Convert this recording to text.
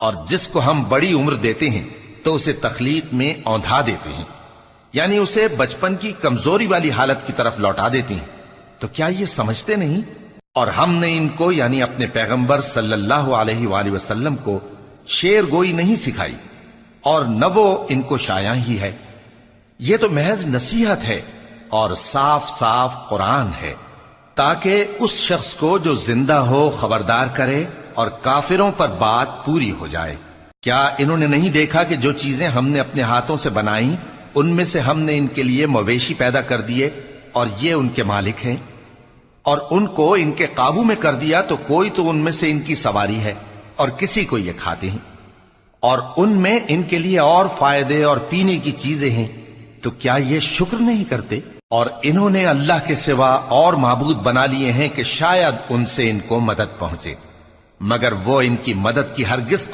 اور جس کو ہم بڑی عمر دیتے ہیں تو اسے تخلیق میں اوندھا دیتے ہیں، یعنی اسے بچپن کی کمزوری والی حالت کی طرف لوٹا دیتے ہیں۔ تو کیا یہ سمجھتے نہیں؟ اور ہم نے ان کو یعنی اپنے پیغمبر صلی اللہ علیہ وآلہ وسلم کو شعر گوئی نہیں سکھائی، اور نہ وہ ان کو شایع ہی ہے۔ یہ تو محض نصیحت ہے اور صاف صاف قرآن ہے، تاکہ اس شخص کو جو زندہ ہو خبردار کرے اور کافروں پر بات پوری ہو جائے۔ کیا انہوں نے نہیں دیکھا کہ جو چیزیں ہم نے اپنے ہاتھوں سے بنائیں ان میں سے ہم نے ان کے لیے مویشی پیدا کر دیے اور یہ ان کے مالک ہیں، اور ان کو ان کے قابو میں کر دیا تو کوئی تو ان میں سے ان کی سواری ہے اور کسی کو یہ کھاتے ہیں، اور ان میں ان کے لیے اور فائدے اور پینے کی چیزیں ہیں، تو کیا یہ شکر نہیں کرتے؟ اور انہوں نے اللہ کے سوا اور معبود بنا لیے ہیں کہ شاید ان سے ان کو مدد پہنچے، مگر وہ ان کی مدد کی ہرگز